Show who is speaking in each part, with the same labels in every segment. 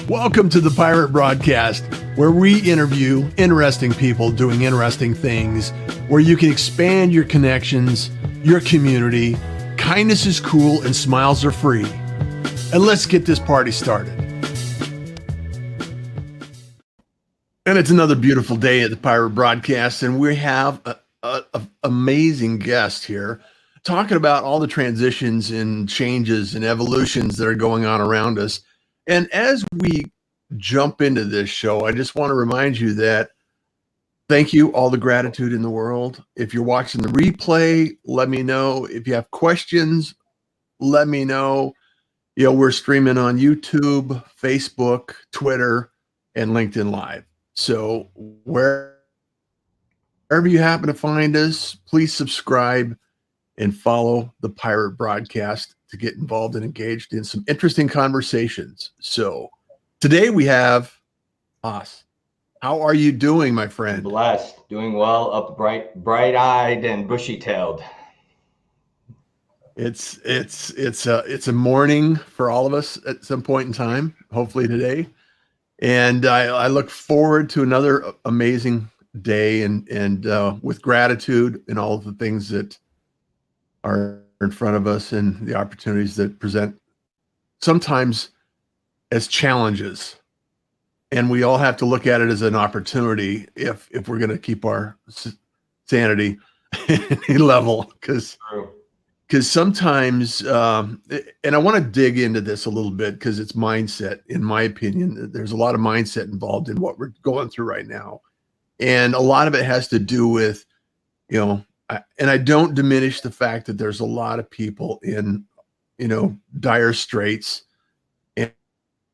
Speaker 1: Welcome to the Pirate Broadcast, where we interview interesting people doing interesting things, where you can expand your connections, your community. Kindness is cool and smiles are free. And let's get this party started. And it's another beautiful day at the Pirate Broadcast, and we have an amazing guest here talking about all the transitions and changes and evolutions that are going on around us. And as we jump into this show, I just want to remind you that thank you, all the gratitude in the world. If you're watching the replay, let me know. If you have questions, let me know. You know, we're streaming on YouTube, Facebook, Twitter, and LinkedIn Live. So wherever you happen to find us, please subscribe and follow the Pirate Broadcast to get involved and engaged in some interesting conversations. So today we have Hass. How are you doing, my friend?
Speaker 2: Blessed, doing well, up bright-eyed and bushy-tailed.
Speaker 1: It's a morning for all of us at some point in time, hopefully today. And I look forward to another amazing day and with gratitude and all of the things that are in front of us and the opportunities that present sometimes as challenges. And we all have to look at it as an opportunity if we're going to keep our sanity level, because sometimes, and I want to dig into this a little bit because it's mindset, in my opinion. There's a lot of mindset involved in what we're going through right now. And a lot of it has to do with, and I don't diminish the fact that there's a lot of people in, dire straits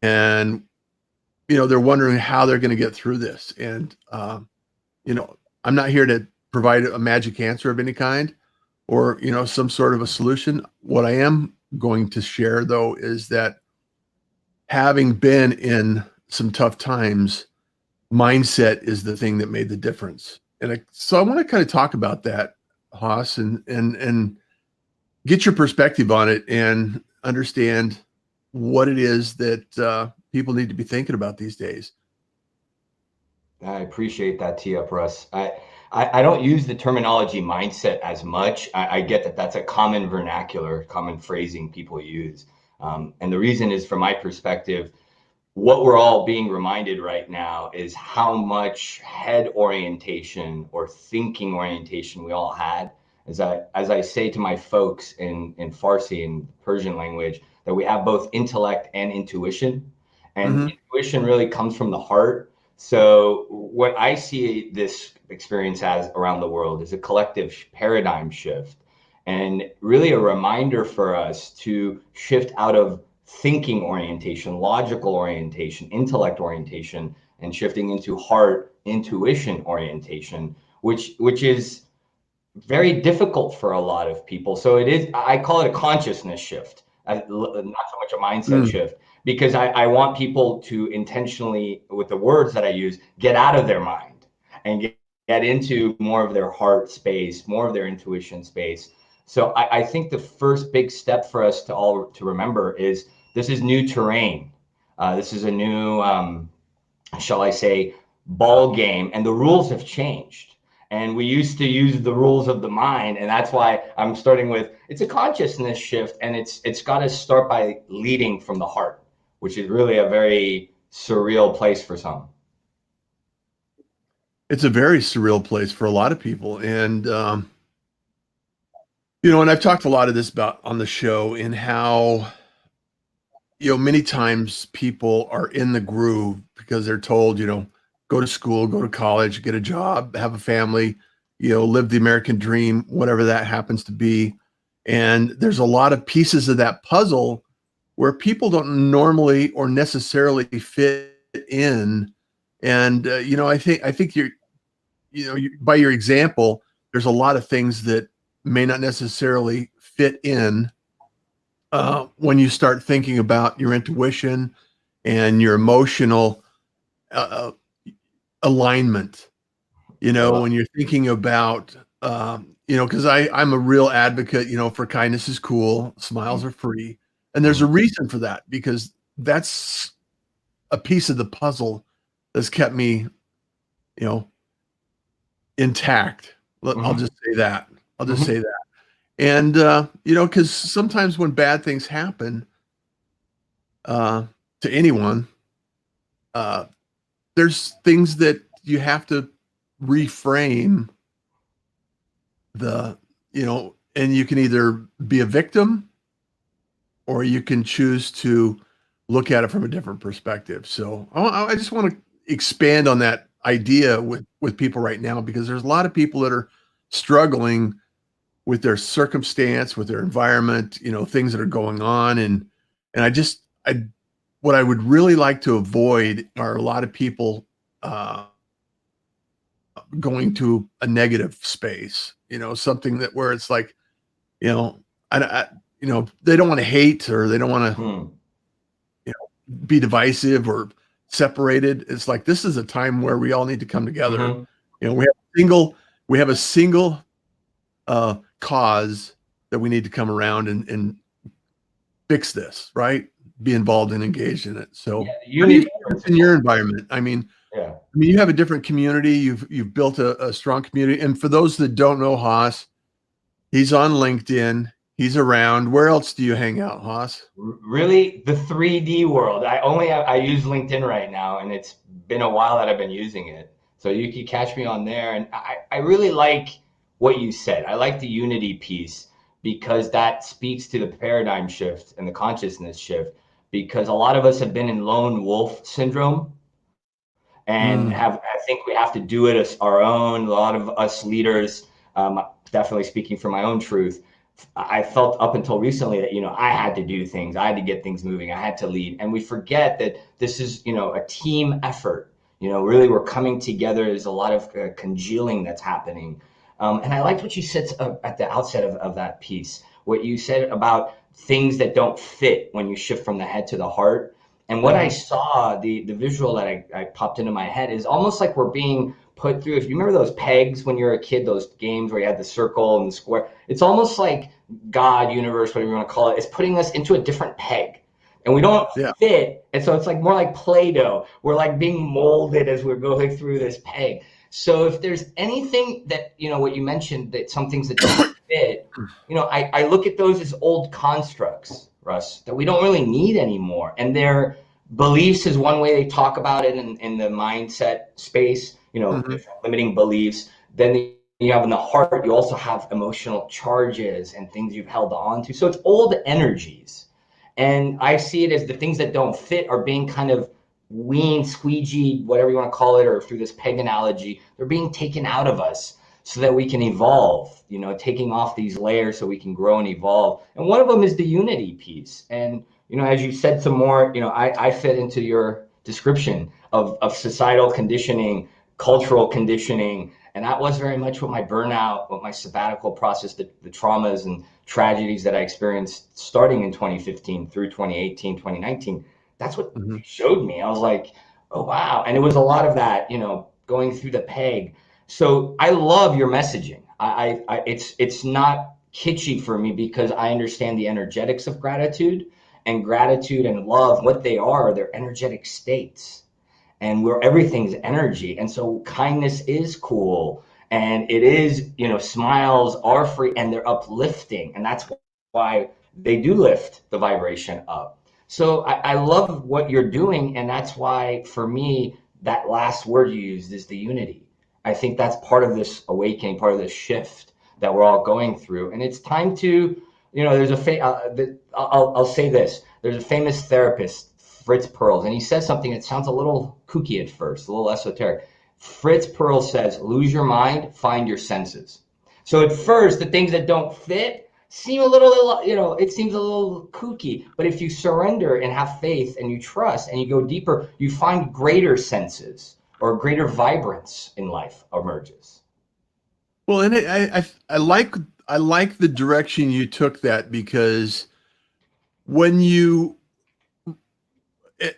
Speaker 1: and they're wondering how they're going to get through this. And, I'm not here to provide a magic answer of any kind or, some sort of a solution. What I am going to share, though, is that having been in some tough times, mindset is the thing that made the difference. And so I want to kind of talk about that, Hass, and get your perspective on it and understand what it is that people need to be thinking about these days.
Speaker 2: I appreciate that tee up, Russ. I don't use the terminology mindset as much. I get that that's a common vernacular, common phrasing people use. And the reason is, from my perspective, what we're all being reminded right now is how much head orientation or thinking orientation we all had. As I say to my folks in Farsi, in Persian language, that we have both intellect and intuition. And intuition really comes from the heart. So what I see this experience as around the world is a collective paradigm shift, and really a reminder for us to shift out of thinking orientation, logical orientation, intellect orientation, and shifting into heart intuition orientation, which is very difficult for a lot of people. So it is, I call it a consciousness shift, not so much a mindset shift, because I want people to intentionally, with the words that I use, get out of their mind and get into more of their heart space, more of their intuition space. So I think the first big step for us to remember is this is new terrain. This is a new, shall I say, ball game, and the rules have changed. And we used to use the rules of the mind, and that's why I'm starting with, it's a consciousness shift, and it's got to start by leading from the heart, which is really a very surreal place for some.
Speaker 1: It's a very surreal place for a lot of people. And, and I've talked a lot of this about on the show, in how, many times people are in the groove because they're told, go to school, go to college, get a job, have a family, live the American dream, whatever that happens to be. And there's a lot of pieces of that puzzle where people don't normally or necessarily fit in. And, I think by your example, there's a lot of things that may not necessarily fit in when you start thinking about your intuition and your emotional alignment, when you're thinking about, because I'm a real advocate, for kindness is cool, smiles are free. And there's a reason for that, because that's a piece of the puzzle that's kept me, you know, intact. I'll
Speaker 2: Mhm.
Speaker 1: just say that. I'll just
Speaker 2: Mhm.
Speaker 1: say that. And you know, because sometimes when bad things happen uh, to anyone, uh, there's things that you have to reframe the, you know, and you can either be a victim or you can choose to look at it from a different perspective. So I just want to expand on that idea with people right now, because there's a lot of people that are struggling with their circumstance, with their environment, you know, things that are going on. And I what I would really like to avoid are a lot of people going to a negative space, you know, something that where it's like, you know, you know, they don't want to hate, or they don't want to,
Speaker 2: Hmm.
Speaker 1: you know, be divisive or separated. It's like, this is a time where we all need to come together.
Speaker 2: Mhm.
Speaker 1: You know, we have a single cause that we need to come around and fix this, right? Be involved and engaged in it.
Speaker 2: Yeah,
Speaker 1: So
Speaker 2: the
Speaker 1: how do you
Speaker 2: unity
Speaker 1: see this in your
Speaker 2: principle.
Speaker 1: environment?
Speaker 2: Yeah.
Speaker 1: I mean, you have a different community. You've built a strong community. And for those that don't know Haas, he's on LinkedIn. He's around. Where else do you hang out, Haas?
Speaker 2: Really, the 3D world. I use LinkedIn right now, and it's been a while that I've been using it. So you can catch me on there. And I really like what you said. I like the unity piece because that speaks to the paradigm shift and the consciousness shift. Because a lot of us have been in lone wolf syndrome, and
Speaker 1: Mm,
Speaker 2: have I think we have to do it as our own. A lot of us leaders, definitely speaking from my own truth, I felt up until recently that I had to do things, I had to get things moving, I had to lead, and we forget that this is a team effort. Really, we're coming together. There's a lot of congealing that's happening, and I liked what you said at the outset of that piece. What you said about things that don't fit when you shift from the head to the heart. And what I saw, the visual that I popped into my head is almost like we're being put through. If you remember those pegs when you were a kid, those games where you had the circle and the square, it's almost like God, universe, whatever you want to call it, is putting us into a different peg. And we don't
Speaker 1: yeah.
Speaker 2: fit. And so it's like more like Play-Doh. We're like being molded as we're going through this peg. So if there's anything that, what you mentioned, that some things that don't fit, I look at those as old constructs, Russ, that we don't really need anymore. And their beliefs is one way they talk about it in the mindset space,
Speaker 1: Mhm.
Speaker 2: different limiting beliefs. Then you have in the heart, you also have emotional charges and things you've held on to. So it's old energies. And I see it as the things that don't fit are being kind of weaned, squeegeed, whatever you want to call it, or through this peg analogy, they're being taken out of us so that we can evolve, taking off these layers so we can grow and evolve. And one of them is the unity piece. And, as you said some more, I fit into your description of societal conditioning, cultural conditioning. And that was very much what my burnout, what my sabbatical process, the traumas and tragedies that I experienced starting in 2015 through 2018, 2019. That's what
Speaker 1: Mhm.
Speaker 2: showed me. I was like, oh, wow. And it was a lot of that, going through the peg. So I love your messaging. It's not kitschy for me because I understand the energetics of gratitude, and gratitude and love, what they are, they're energetic states, and where everything's energy. And so kindness is cool, and it is, smiles are free and they're uplifting. And that's why they do lift the vibration up. So I love what you're doing. And that's why, for me, that last word you used is the unity. I think that's part of this awakening, part of this shift that we're all going through. And it's time to, there's I'll say this. There's a famous therapist, Fritz Perls, and he says something that sounds a little kooky at first, a little esoteric. Fritz Perls says, lose your mind, find your senses. So at first, the things that don't fit seem a little, it seems a little kooky. But if you surrender and have faith and you trust and you go deeper, you find greater senses, or greater vibrance in life emerges.
Speaker 1: Well, and I like the direction you took that, because when you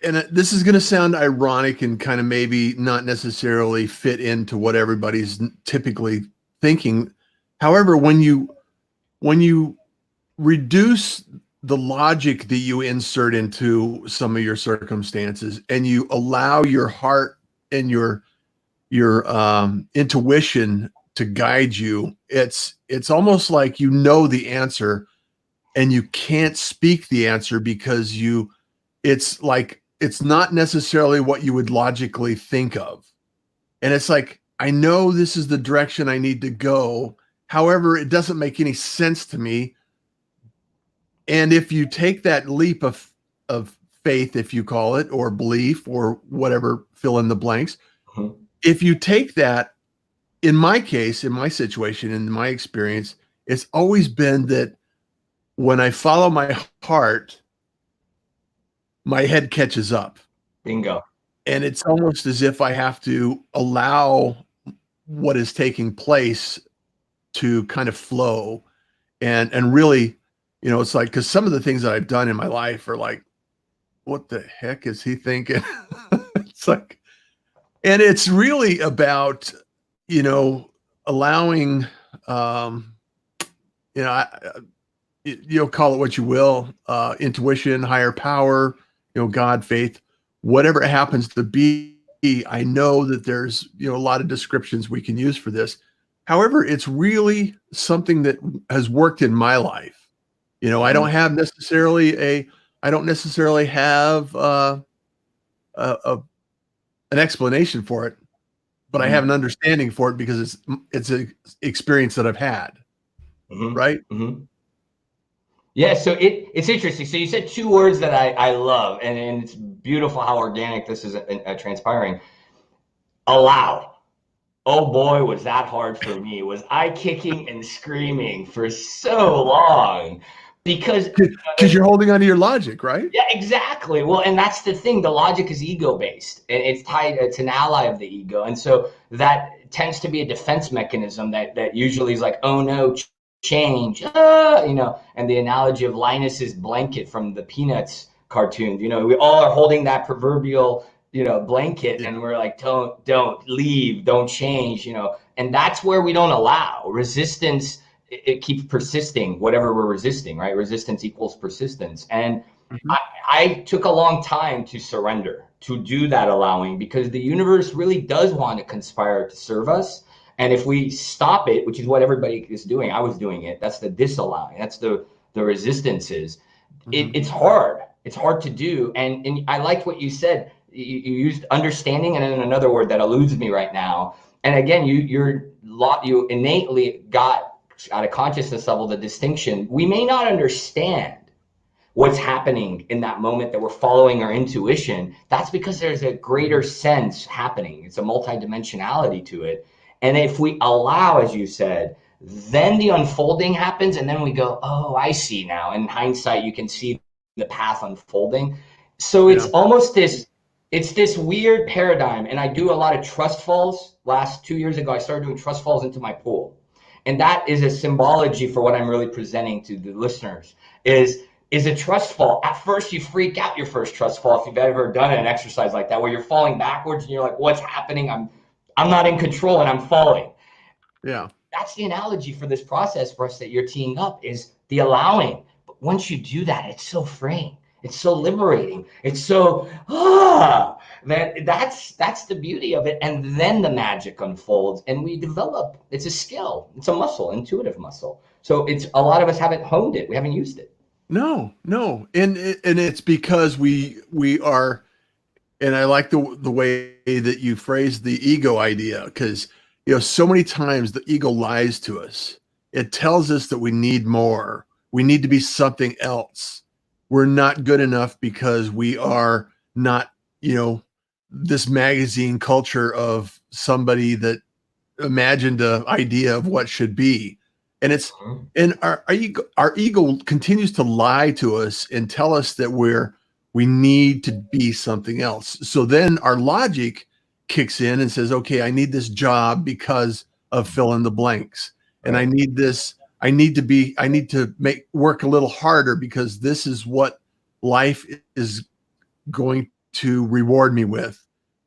Speaker 1: and this is going to sound ironic and kind of maybe not necessarily fit into what everybody's typically thinking. However, when you reduce the logic that you insert into some of your circumstances, and you allow your heart and your intuition to guide you, it's almost like you know the answer and you can't speak the answer because it's like it's not necessarily what you would logically think of. And it's like, I know this is the direction I need to go. However, it doesn't make any sense to me. And if you take that leap of faith, if you call it, or belief, or whatever, fill in the blanks,
Speaker 2: Mhm.
Speaker 1: if you take that, in my case, in my situation, in my experience, it's always been that when I follow my heart, my head catches up.
Speaker 2: Bingo.
Speaker 1: And it's almost as if I have to allow what is taking place to kind of flow and really, it's like, because some of the things that I've done in my life are like, what the heck is he thinking? It's like, and it's really about, allowing, um, I, call it what you will, intuition, higher power, God, faith, whatever it happens to be. I know that there's, a lot of descriptions we can use for this. However, it's really something that has worked in my life. I
Speaker 2: Mhm.
Speaker 1: don't have necessarily I don't necessarily have a an explanation for it, but I have
Speaker 2: Mhm.
Speaker 1: an understanding for it because it's an experience that I've had,
Speaker 2: Mhm.
Speaker 1: right?
Speaker 2: Mhm. Yeah, so it's interesting. So you said two words that I love, and it's beautiful how organic this is transpiring. Allow. Oh boy, was that hard for me. Was I kicking and screaming for so long because
Speaker 1: Because you're holding on to your logic, right?
Speaker 2: yeah, exactly. Well, and that's the thing. The logic is ego based, and it's tied. It's an ally of the ego, and so that tends to be a defense mechanism that usually is like, oh no, change, And the analogy of Linus's blanket from the Peanuts cartoon. We all are holding that proverbial blanket,
Speaker 1: Yeah.
Speaker 2: and we're like, don't leave, don't change, And that's where we don't allow resistance. It keeps persisting, whatever we're resisting, right? Resistance equals persistence. And
Speaker 1: Mhm.
Speaker 2: I, I took a long time to surrender, to do that allowing, because the universe really does want to conspire to serve us. And if we stop it, which is what everybody is doing, I was doing it. That's the disallowing. That's the resistance is.
Speaker 1: Mhm.
Speaker 2: It's hard. It's hard to do. And I liked what you said. You used understanding, and then another word that eludes me right now. And again, you innately got at a consciousness level the distinction. We may not understand what's happening in that moment that we're following our intuition. That's because there's a greater sense happening. It's a multidimensionality to it. And if we allow, as you said, then the unfolding happens, and then we go, oh, I see now. In hindsight, you can see the path unfolding. So it's
Speaker 1: Yeah.
Speaker 2: almost this weird paradigm. And I do a lot of trust falls. Last 2 years ago, I started doing trust falls into my pool. And that is a symbology for what I'm really presenting to the listeners is a trust fall. At first, you freak out your first trust fall if you've ever done an exercise like that, where you're falling backwards and you're like, "What's happening? I'm not in control and I'm falling."
Speaker 1: Yeah.
Speaker 2: That's the analogy for this process for us that you're teeing up is the allowing. But once you do that, it's so freeing. It's so liberating. It's so that's the beauty of it. And then the magic unfolds and we develop. It's a skill. It's a muscle, intuitive muscle. So it's a lot of us haven't honed it. We haven't used it.
Speaker 1: No, no. And it's because we are, and I like the way that you phrase the ego idea, because so many times the ego lies to us. It tells us that we need more. We need to be something else. We're not good enough because we are not, this magazine culture of somebody that imagined an idea of what should be. And it's
Speaker 2: Mhm.
Speaker 1: and our ego continues to lie to us and tell us that we need to be something else. So then our logic kicks in and says, okay, I need this job because of fill in the blanks. And I
Speaker 2: Right.
Speaker 1: need this, I need to make work a little harder because this is what life is going to reward me with.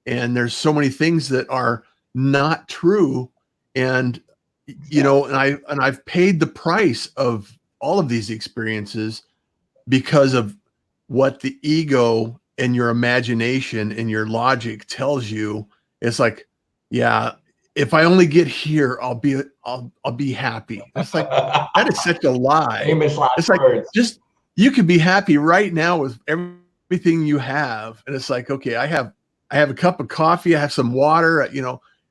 Speaker 1: And there's so many things that are not true. And
Speaker 2: Exactly.
Speaker 1: and I've paid the price of all of these experiences because of what the ego and your imagination and your logic tells you. It's like, yeah, if I only get here, I'll be happy. It's like, that is such a lie.
Speaker 2: Famous last
Speaker 1: It's like,
Speaker 2: words.
Speaker 1: just, you could be happy right now with everything you have. And it's like, okay, I have a cup of coffee, I have some water,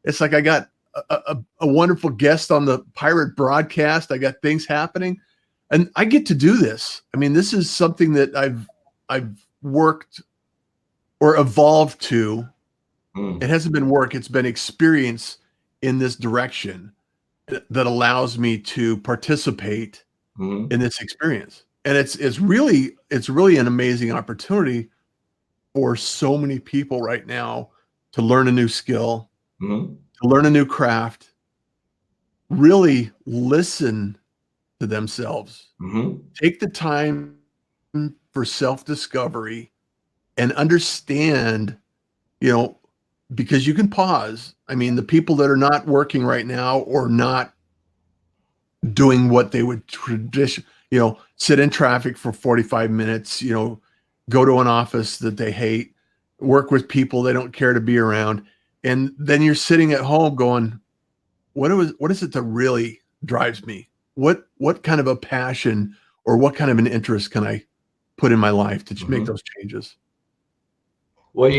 Speaker 1: it's like I got a wonderful guest on the pirate broadcast. I got things happening and I get to do this. I mean, this is something that I've worked or evolved to. It hasn't been work, it's been experience in this direction that allows me to participate in this experience. And it's really an amazing opportunity for so many people right now to learn a new skill, to learn a new craft, really listen to themselves, take the time for self-discovery and understand, because you can pause. I mean, the people that are not working right now or not doing what they would sit in traffic for 45 minutes, go to an office that they hate, work with people they don't care to be around. And then you're sitting at home going, what is it that really drives me? What kind of a passion or what kind of an interest can I put in my life to make those changes?
Speaker 2: Well,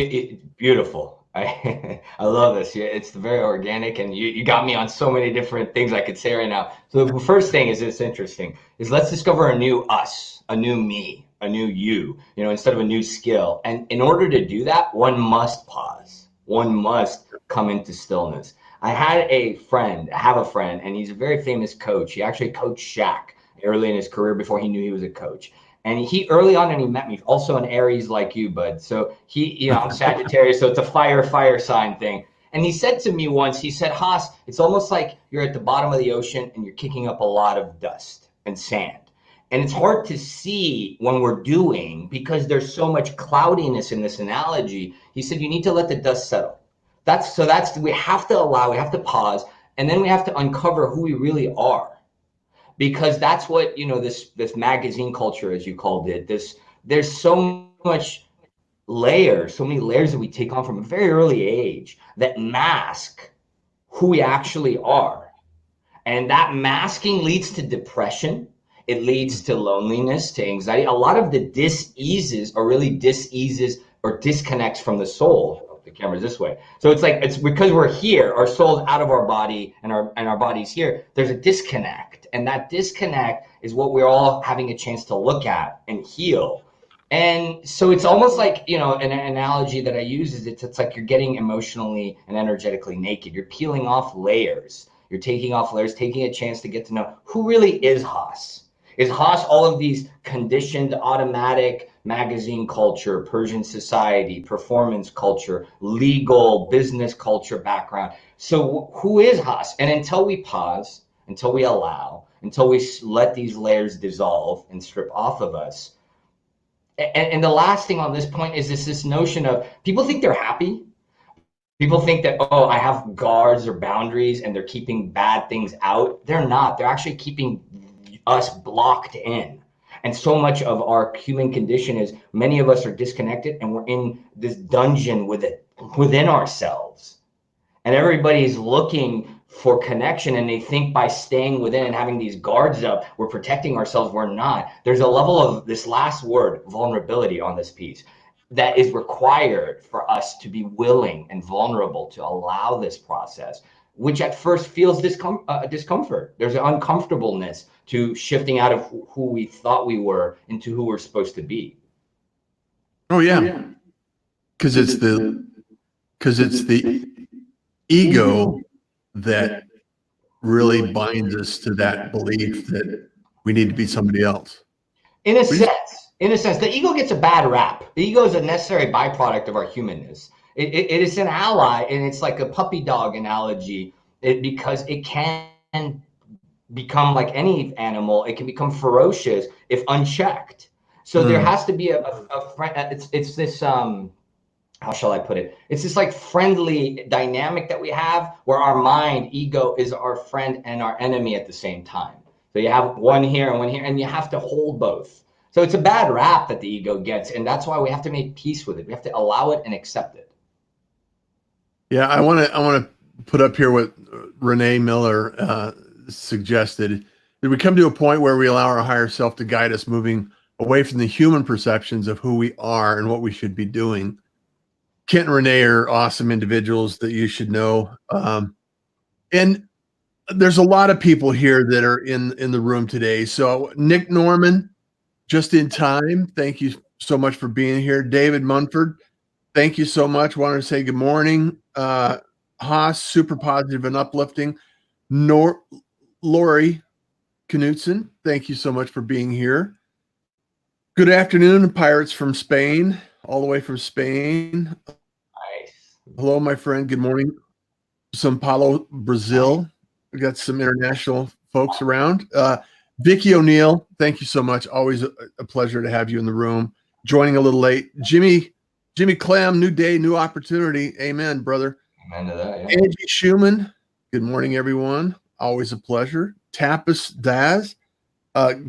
Speaker 2: beautiful. I love this. Yeah, it's very organic, and you got me on so many different things I could say right now. So the first thing is, it's interesting, is let's discover a new us, a new me, a new you, instead of a new skill. And in order to do that, one must pause. One must come into stillness. I have a friend, and he's a very famous coach. He actually coached Shaq early in his career before he knew he was a coach. And he early on, and he met me, also an Aries like you, bud. So I'm Sagittarius, so it's a fire sign thing. And he said to me once, he said, Haas, it's almost like you're at the bottom of the ocean and you're kicking up a lot of dust and sand. And it's hard to see when we're doing, because there's so much cloudiness in this analogy. He said, you need to let the dust settle. We have to pause, and then we have to uncover who we really are. Because that's what, this magazine culture, as you called it, there's so many layers that we take on from a very early age that mask who we actually are. And that masking leads to depression. It leads to loneliness, to anxiety. A lot of the dis-eases are really dis-eases or disconnects from the soul. The camera's this way. So it's because we're here, our soul's out of our body and our body's here. There's a disconnect. And that disconnect is what we're all having a chance to look at and heal. And so it's almost like, an analogy that I use is it's like you're getting emotionally and energetically naked. You're peeling off layers. You're taking off layers, taking a chance to get to know who really is Haas. Is Haas all of these conditioned, automatic magazine culture, Persian society, performance culture, legal, business culture background? So who is Haas? And until we pause, until we allow, until we let these layers dissolve and strip off of us. And the last thing on this point is this notion of people think they're happy. People think that, oh, I have guards or boundaries and they're keeping bad things out. They're not. They're actually keeping us blocked in. And so much of our human condition is many of us are disconnected and we're in this dungeon within ourselves. And everybody's looking for connection, and they think by staying within and having these guards up, we're protecting ourselves. We're not. There's a level of this last word, vulnerability, on this piece that is required for us to be willing and vulnerable to allow this process, which at first feels discomfort. There's an uncomfortableness to shifting out of who we thought we were into who we're supposed to be.
Speaker 1: Oh yeah. Because it's the ego that really binds us to that belief that we need to be somebody else.
Speaker 2: In a sense, the ego gets a bad rap. The ego is a necessary byproduct of our humanness. It is an ally, and it's like a puppy dog analogy, because it can become like any animal. It can become ferocious if unchecked. So there has to be a friend. It's this how shall I put it? It's this like friendly dynamic that we have, where our mind, ego, is our friend and our enemy at the same time. So you have one here and one here, and you have to hold both. So it's a bad rap that the ego gets, and that's why we have to make peace with it. We have to allow it and accept it.
Speaker 1: Yeah, I want to put up here what Renee Miller suggested. That we come to a point where we allow our higher self to guide us, moving away from the human perceptions of who we are and what we should be doing. Kent and Renee are awesome individuals that you should know. And there's a lot of people here that are in the room today. So Nick Norman, just in time. Thank you so much for being here. David Munford, thank you so much. Wanted to say good morning. Haas, super positive and uplifting. Lori Knutson, thank you so much for being here. Good afternoon, Pirates from Spain, all the way from Spain.
Speaker 2: Nice.
Speaker 1: Hello, my friend. Good morning. São Paulo, Brazil. We got some international folks around. Vicky O'Neill, thank you so much. Always a pleasure to have you in the room. Joining a little late. Jimmy Clem, new day, new opportunity. Amen, brother.
Speaker 2: Amen to that, yeah.
Speaker 1: Angie Schumann, good morning, everyone. Always a pleasure. Tapas Daz,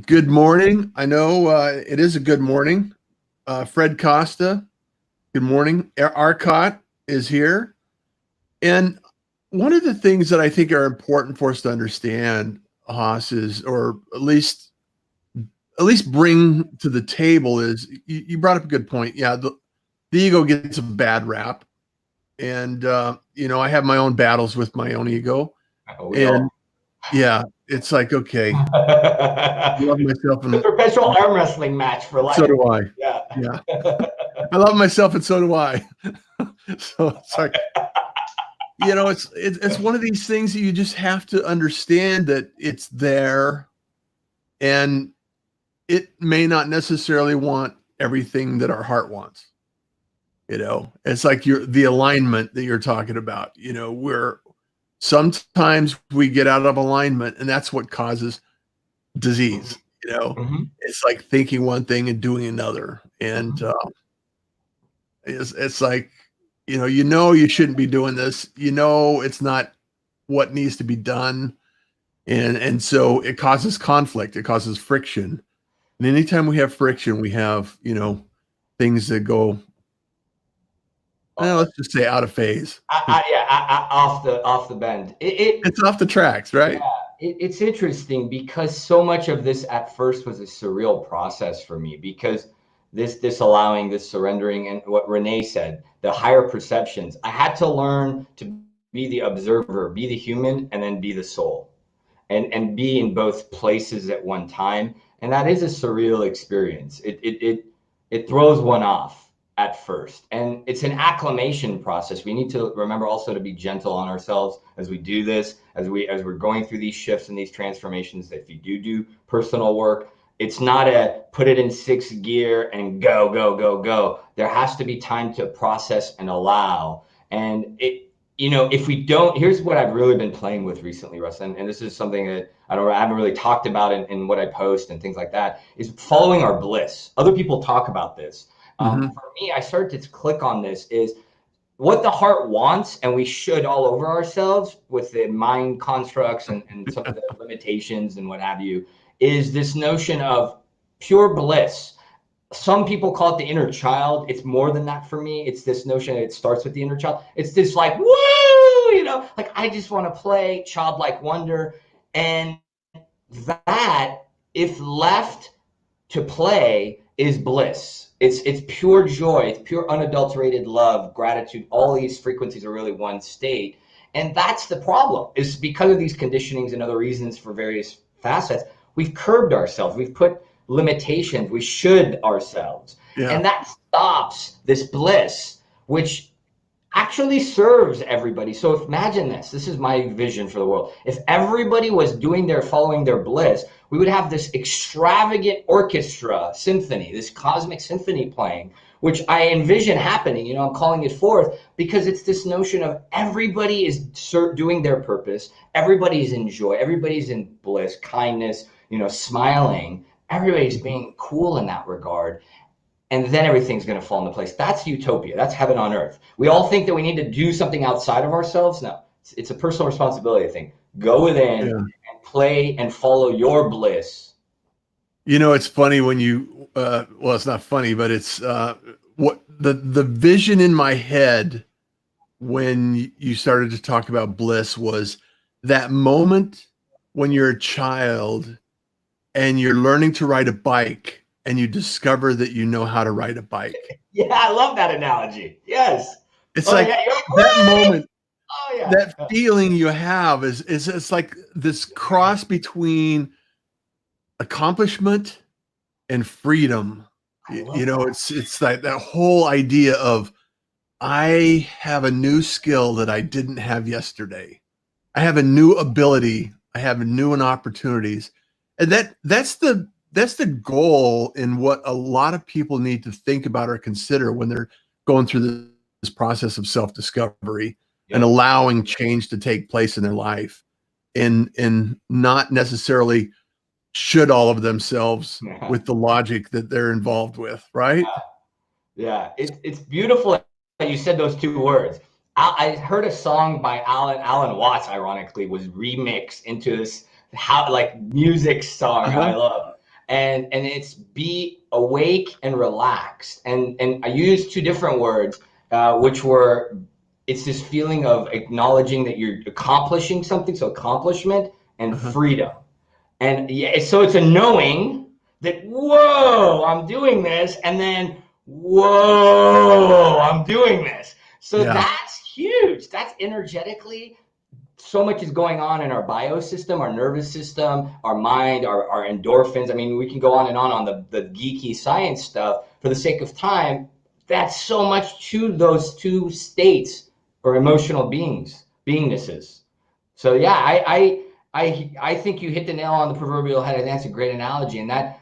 Speaker 1: good morning. I know it is a good morning. Fred Costa, good morning. Arcot is here. And one of the things that I think are important for us to understand, Haas, is, or at least bring to the table is, you brought up a good point. Yeah, the ego gets a bad rap. And, I have my own battles with my own ego. And yeah, it's like, okay, I love myself.
Speaker 2: It's a perpetual arm wrestling match for life.
Speaker 1: So do I.
Speaker 2: Yeah.
Speaker 1: I love myself, and so do I. So it's like, it's one of these things that you just have to understand that it's there, and it may not necessarily want everything that our heart wants. It's like the alignment that you're talking about. Where sometimes we get out of alignment, and that's what causes disease.
Speaker 2: Mm-hmm.
Speaker 1: It's like thinking one thing and doing another, and it's like, you shouldn't be doing this. It's not what needs to be done, and so it causes conflict. It causes friction, and anytime we have friction, we have things that go, let's just say, out of phase.
Speaker 2: Off the bend.
Speaker 1: It's off the tracks, right?
Speaker 2: Yeah, it's interesting because so much of this at first was a surreal process for me, because this allowing, this surrendering, and what Renee said, the higher perceptions, I had to learn to be the observer, be the human, and then be the soul, and be in both places at one time. And that is a surreal experience. It throws one off at first, and it's an acclimation process. We need to remember also to be gentle on ourselves as we do this, as we're going through these shifts and these transformations. That if you do personal work, it's not a put it in 6th gear and go. There has to be time to process and allow. And if we don't, here's what I've really been playing with recently, Russ, and this is something that I haven't really talked about in what I post and things like that, is following our bliss. Other people talk about this. For me, I started to click on this, is what the heart wants, and we should all over ourselves with the mind constructs and some of the limitations and what have you, is this notion of pure bliss. Some people call it the inner child. It's more than that for me. It's this notion that it starts with the inner child. It's this like, woo, like I just want to play, childlike wonder. And that, if left to play, is bliss. It's pure joy. It's pure unadulterated love, gratitude. All these frequencies are really one state. And that's the problem, is because of these conditionings and other reasons for various facets, we've curbed ourselves. We've put limitations. We should ourselves. Yeah. And that stops this bliss, which actually serves everybody. So imagine this. This is my vision for the world. If everybody was following their bliss, we would have this extravagant orchestra symphony, this cosmic symphony playing, which I envision happening. I'm calling it forth because it's this notion of everybody is doing their purpose. Everybody's in joy. Everybody's in bliss, kindness, smiling. Everybody's being cool in that regard. And then everything's going to fall into place. That's utopia. That's heaven on earth. We all think that we need to do something outside of ourselves. No, it's a personal responsibility thing. Go within and play and follow your bliss.
Speaker 1: It's funny when you, well, it's not funny, but it's what the vision in my head when you started to talk about bliss was that moment when you're a child and you're learning to ride a bike and you discover that you know how to ride a bike.
Speaker 2: Yeah, I love that analogy. Yes.
Speaker 1: It's
Speaker 2: Oh
Speaker 1: like
Speaker 2: yeah, you're like,
Speaker 1: that
Speaker 2: what?
Speaker 1: moment,
Speaker 2: Oh yeah.
Speaker 1: that feeling you have is it's like this cross between accomplishment and freedom.
Speaker 2: I love that.
Speaker 1: It's like that whole idea of I have a new skill that I didn't have yesterday. I have a new ability. I have new opportunities. And that's the goal in what a lot of people need to think about or consider when they're going through this process of self-discovery and
Speaker 2: Yep.
Speaker 1: allowing change to take place in their life and not necessarily should all of themselves with the logic that they're involved with, right?
Speaker 2: Yeah, it's beautiful that you said those two words. I heard a song by Alan Watts, ironically, was remixed into this how like music song I
Speaker 1: Uh-huh.
Speaker 2: love, and it's be awake and relaxed, and I used two different words, which were it's this feeling of acknowledging that you're accomplishing something, so accomplishment and
Speaker 1: Uh-huh.
Speaker 2: freedom. And yeah, so it's a knowing that, whoa, I'm doing this. And then, whoa, I'm doing this. So
Speaker 1: Yeah.
Speaker 2: that's huge. That's energetically, so much is going on in our biosystem, our nervous system, our mind, our endorphins. I mean, we can go on and on the geeky science stuff. For the sake of time, that's so much to those two states or emotional beingnesses. So yeah, I think you hit the nail on the proverbial head. I think that's a great analogy. And that,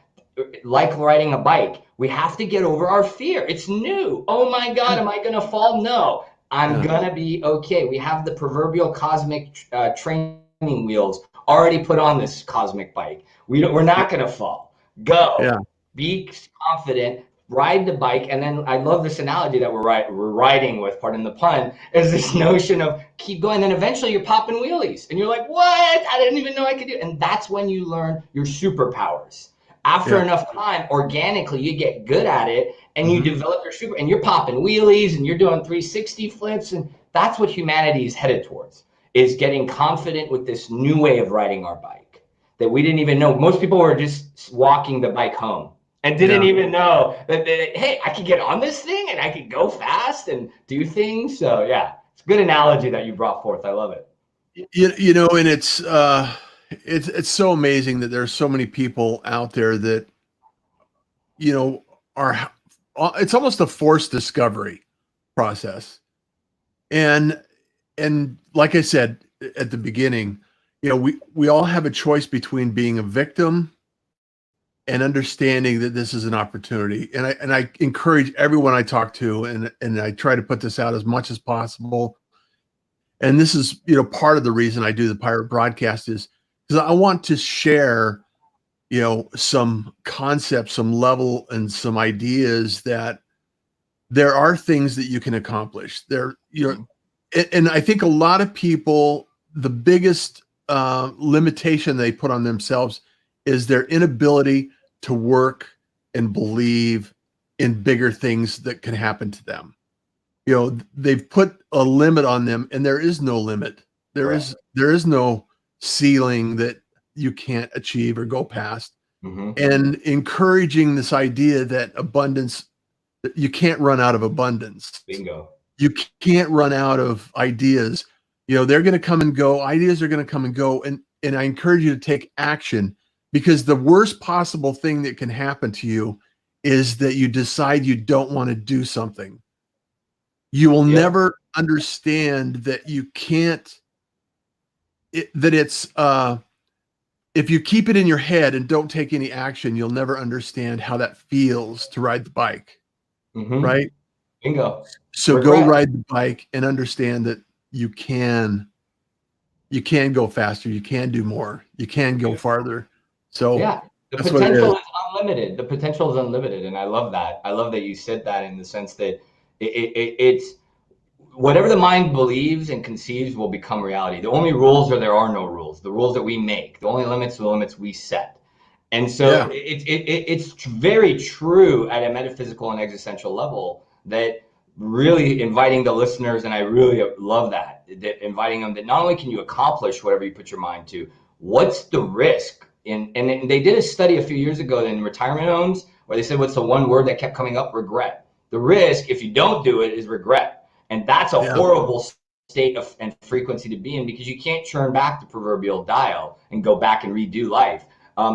Speaker 2: like riding a bike, we have to get over our fear. It's new. Oh my God, am I gonna fall? No, I'm
Speaker 1: Yeah.
Speaker 2: gonna be okay. We have the proverbial cosmic training wheels already put on this cosmic bike. We're not gonna fall.
Speaker 1: Yeah.
Speaker 2: Go. Be confident. Ride the bike, and then I love this analogy that we're riding with, pardon the pun, is this notion of keep going. Then eventually you're popping wheelies, and you're like, "What? I didn't even know I could do." And that's when you learn your superpowers. After
Speaker 1: Yeah.
Speaker 2: enough time, organically you get good at it, and you
Speaker 1: Mhm.
Speaker 2: develop your super. And you're popping wheelies, and you're doing 360 flips, and that's what humanity is headed towards: is getting confident with this new way of riding our bike that we didn't even know. Most people were just walking the bike home and didn't
Speaker 1: Yeah.
Speaker 2: even know that, hey, I could get on this thing and I could go fast and do things. So yeah, it's a good analogy that you brought forth. I love it.
Speaker 1: And it's so amazing that there's so many people out there that you know are it's almost a forced discovery process. And like I said at the beginning, we all have a choice between being a victim and understanding that this is an opportunity. And I encourage everyone I talk to, and I try to put this out as much as possible. And this is, part of the reason I do the pirate broadcast is because I want to share, some concepts, some level, and some ideas that there are things that you can accomplish. And I think a lot of people, the biggest limitation they put on themselves is their inability to work and believe in bigger things that can happen to them. They've put a limit on them, and there is no limit. There
Speaker 2: Correct.
Speaker 1: is there is no ceiling that you can't achieve or go past.
Speaker 2: Mm-hmm.
Speaker 1: And encouraging this idea that abundance, that you can't run out of abundance.
Speaker 2: Bingo.
Speaker 1: You can't run out of ideas. They're going to come and go. Ideas are going to come and go. And I encourage you to take action, because the worst possible thing that can happen to you is that you decide you don't want to do something. You will
Speaker 2: Yep.
Speaker 1: never understand that you can't, that it's, if you keep it in your head and don't take any action, you'll never understand how that feels to ride the bike,
Speaker 2: Mm-hmm.
Speaker 1: right?
Speaker 2: Bingo.
Speaker 1: So go
Speaker 2: Regret.
Speaker 1: ride the bike and understand that you can go faster, you can do more, you can go farther. So
Speaker 2: Yeah, the
Speaker 1: that's what it is.
Speaker 2: potential is unlimited. The potential is unlimited, and I love that. I love that you said that in the sense that it's whatever the mind believes and conceives will become reality. The only rules are there are no rules. The rules that we make, the only limits are the limits we set. And so it's very true at a metaphysical and existential level that really inviting the listeners, and I really love that inviting them that not only can you accomplish whatever you put your mind to, what's the risk? And they did a study a few years ago in retirement homes where they said, what's the one word that kept coming up? Regret. The risk, if you don't do it, is regret. And that's a horrible state of and frequency to be in, because you can't turn back the proverbial dial and go back and redo life.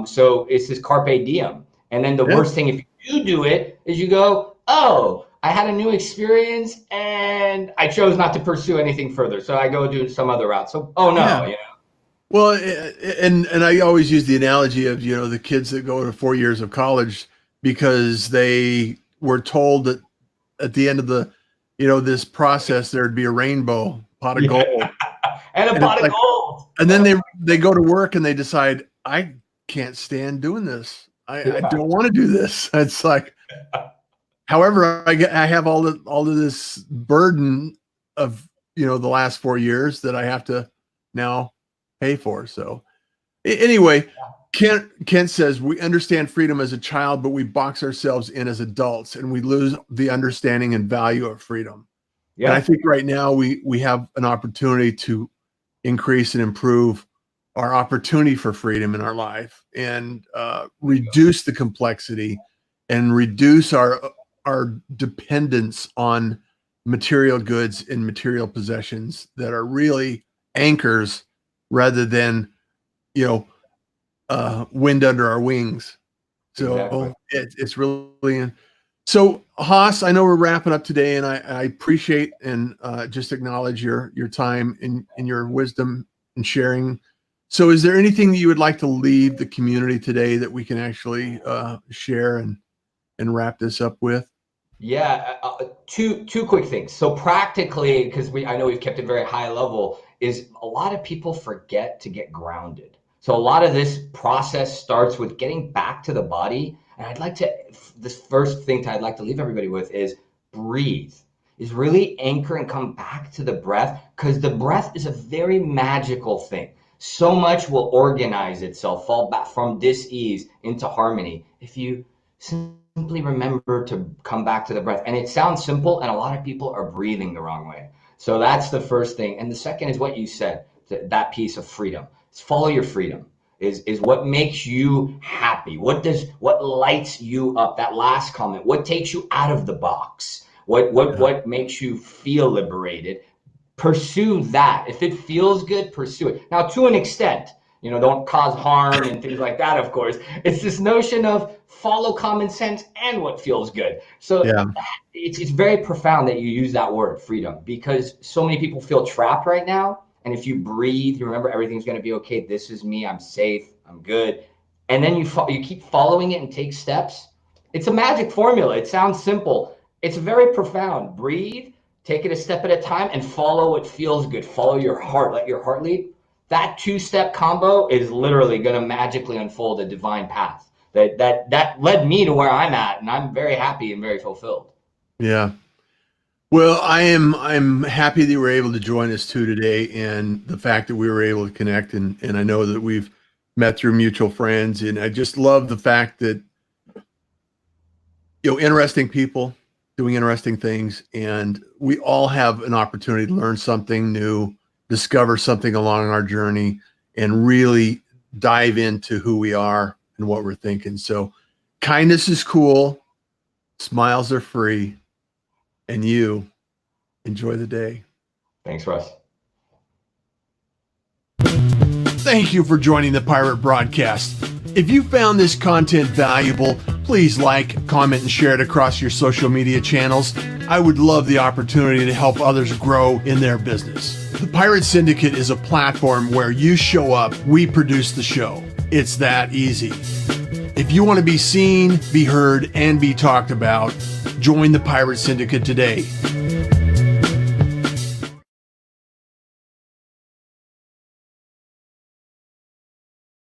Speaker 2: So it's this carpe diem. And then the worst thing, if you do it, is you go, oh, I had a new experience and I chose not to pursue anything further. So I go do some other route. So, oh no, you know.
Speaker 1: Well, and I always use the analogy of, the kids that go to 4 years of college because they were told that at the end of the, this process, there'd be a rainbow pot of gold.
Speaker 2: And a pot of gold.
Speaker 1: And then they go to work and they decide, I can't stand doing this. I don't want to do this. It's like, however, I have all of this burden of, the last 4 years that I have to now pay for. So anyway, Kent says, we understand freedom as a child, but we box ourselves in as adults and we lose the understanding and value of freedom. Yeah. And I think right now we have an opportunity to increase and improve our opportunity for freedom in our life and reduce the complexity and reduce our dependence on material goods and material possessions that are really anchors rather than, wind under our wings. So it's really, so Hass, I know we're wrapping up today, and I appreciate and just acknowledge your time and your wisdom and sharing. So is there anything that you would like to leave the community today that we can actually share and wrap this up with?
Speaker 2: Yeah, two quick things. So practically, because I know we've kept it very high level, is a lot of people forget to get grounded. So a lot of this process starts with getting back to the body. And this first thing I'd like to leave everybody with is breathe. Is really anchor and come back to the breath, because the breath is a very magical thing. So much will organize itself, fall back from dis-ease into harmony if you simply remember to come back to the breath. And it sounds simple, and a lot of people are breathing the wrong way. So that's the first thing. And the second is what you said, that piece of freedom. Follow your freedom is what makes you happy. What lights you up? That last comment, what takes you out of the box? What makes you feel liberated? Pursue that. If it feels good, pursue it. Now, to an extent, don't cause harm and things like that, of course. It's this notion of follow common sense and what feels good. So it's very profound that you use that word, freedom, because so many people feel trapped right now. And if you breathe, you remember everything's going to be okay. This is me. I'm safe. I'm good. And then you keep following it and take steps. It's a magic formula. It sounds simple. It's very profound. Breathe, take it a step at a time, and follow what feels good. Follow your heart. Let your heart lead. That two-step combo is literally going to magically unfold a divine path that led me to where I'm at, and I'm very happy and very fulfilled.
Speaker 1: Yeah. Well, I'm happy that you were able to join us too today, and the fact that we were able to connect, and I know that we've met through mutual friends, and I just love the fact that interesting people doing interesting things, and we all have an opportunity to learn something new, discover something along our journey, and really dive into who we are and what we're thinking. So kindness is cool, smiles are free, and you enjoy the day.
Speaker 2: Thanks, Russ.
Speaker 1: Thank you for joining the Pirate Broadcast. If you found this content valuable, please like, comment, and share it across your social media channels. I would love the opportunity to help others grow in their business. The Pirate Syndicate is a platform where you show up, we produce the show. It's that easy. If you want to be seen, be heard, and be talked about, join the Pirate Syndicate today.